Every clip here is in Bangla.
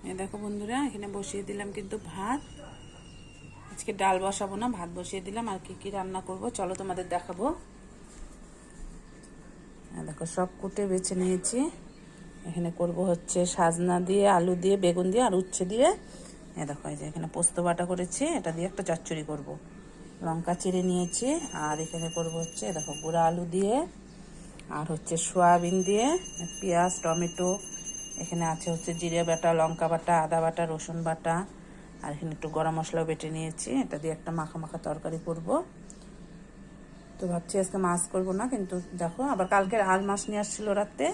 এই দেখো বন্ধুরা, এখানে বসিয়ে দিলাম কিন্তু ভাত। আজকে ডাল বসাবো না, ভাত বসিয়ে দিলাম। আর কি কি রান্না করব চলো তোমাদের দেখাবো। দেখো সব কুটে বেছে নিয়েছি। এখানে করব হচ্ছে সাজনা দিয়ে, আলু দিয়ে, বেগুন দিয়ে আর উচ্ছে দিয়ে। দেখো এই যে এখানে পোস্ত বাটা করেছি, এটা দিয়ে একটা চচ্চড়ি করব। লঙ্কা চিড়ে নিয়েছি। আর এখানে করব হচ্ছে দেখো গুঁড়া আলু দিয়ে, আর হচ্ছে সয়াবিন দিয়ে, পেঁয়াজ, টমেটো, এখানে আছে হচ্ছে জিরে বাটা, লঙ্কা বাটা, আদা বাটা, রসুন বাটা, আর এখানে একটু গরম মশলাও বেটে নিয়েছি। এটা দিয়ে একটা মাখা মাখা তরকারি করব। তো ভাবছি আজকে মাছ করব না, কিন্তু দেখো আবার কালকের আর মাছ নিয়ে আসছিলো রাতে,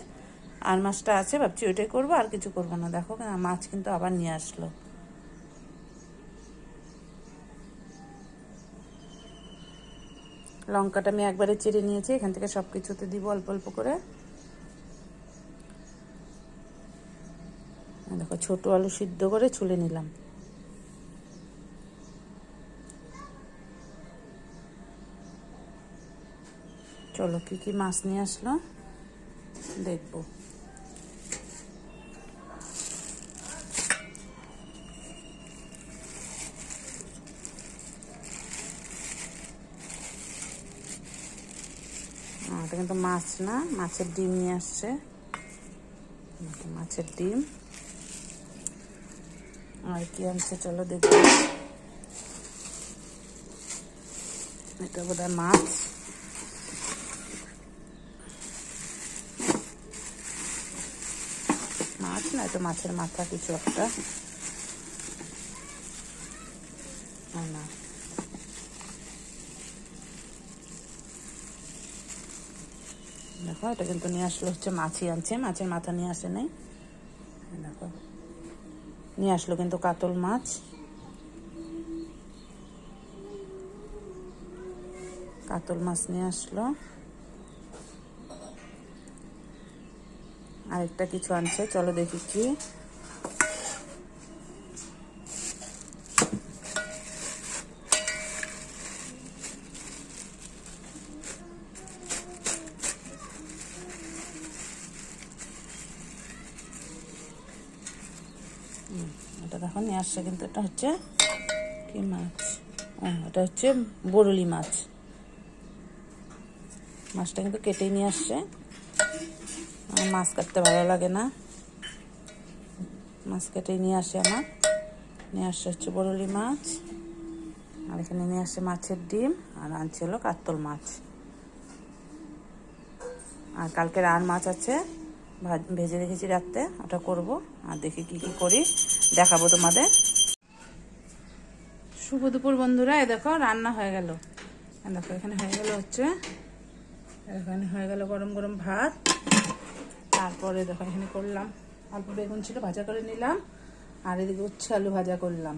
আর মাছটা আছে, ভাবছি ওইটাই করবো, আর কিছু করব না। দেখো মাছ কিন্তু আবার নিয়ে আসলো। লঙ্কাটা আমি একবারে চিড়ে নিয়েছি, এখান থেকে সব কিছুতে দিব অল্প অল্প করে। দেখো ছোট আলু সিদ্ধ করে ছুলে নিলাম। চলো কি কি মাছ নিয়ে আসলো দেখবো। এটা কিন্তু মাছ না, মাছের ডিম নিয়ে আসছে। মাছের ডিম। আর কি আনছে চলো দেখবো। এটা বোধহয় মাছ। মাছ না, এটা মাছের মাথা কিছু একটা না। দেখো এটা কিন্তু নিয়ে আসলো হচ্ছে মাছই আনছে, মাছের মাথা নিয়ে আসে নাই। দেখো নিয়ে আসলো কিন্তু কাতল মাছ। কাতল মাছ নিয়ে আসলো। আরেকটা কিছু আনছে, চলো দেখি কি। এটা দেখো নিয়ে আসছে, কিন্তু এটা হচ্ছে কি মাছ? এটা হচ্ছে বরুলি মাছ। মাছটা কিন্তু কেটেই নিয়ে আসছে। আমার মাছ কাটতে ভালো লাগে না, মাছ কেটেই নিয়ে আসে আমার। নিয়ে আসছে হচ্ছে বরুলি মাছ। আর এখানে নিয়ে আসছে মাছের ডিম, আর আনছে হলো কাতল মাছ। আর কালকের আর মাছ আছে, ভেজে রেখেছি রাত্রে, ওটা করব। আর দেখি কি কি করি দেখাবো তোমাদের। শুভ দুপুর বন্ধুরা, এ দেখো রান্না হয়ে গেল। দেখো এখানে হয়ে গেল হচ্ছে, এখানে হয়ে গেল গরম গরম ভাত। তারপরে দেখো এখানে করলাম অল্প বেগুন ছিল, ভাজা করে নিলাম। আর এদিকে উচ্ছে আলু ভাজা করলাম।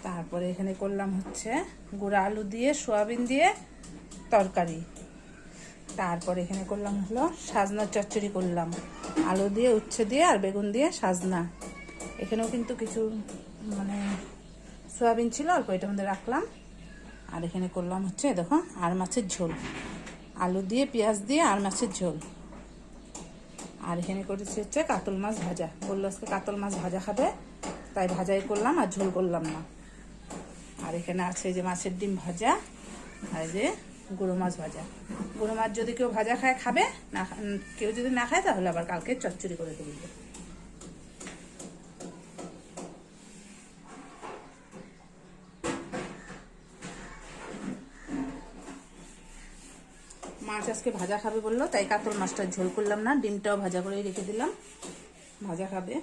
তারপরে এখানে করলাম হচ্ছে গুঁড়া আলু দিয়ে, সয়াবিন দিয়ে তরকারি। তারপরে এখানে করলাম হলো সাজনার চচ্চড়ি করলাম, আলু দিয়ে, উচ্ছে দিয়ে আর বেগুন দিয়ে সাজনা। এখানেও কিন্তু কিছু মানে সয়াবিন ছিল অল্প, এটার মধ্যে রাখলাম। আর এখানে করলাম হচ্ছে দেখো আর মাছের ঝোল, আলু দিয়ে, পেঁয়াজ দিয়ে আর মাছের ঝোল। আর এখানে করেছি হচ্ছে কাতল মাছ ভাজা। বললো আজকে কাতল মাছ ভাজা খাবে, তাই ভাজাই করলাম, আর ঝোল করলাম না। আর এখানে আছে যে মাছের ডিম ভাজা, আর যে গুঁড়ো মাছ ভাজা। গুঁড়ো মাছ যদি কেউ ভাজা খায় খাবে, না কেউ যদি না খায় তাহলে আবার কালকে চচ্চড়ি করে দেবো। মাছ আজকে ভাজা খাবে বললো, তাই কাতল মাছটা ঝোল করলাম না, ডিমটাও ভাজা করে রেখে দিলাম, ভাজা খাবে।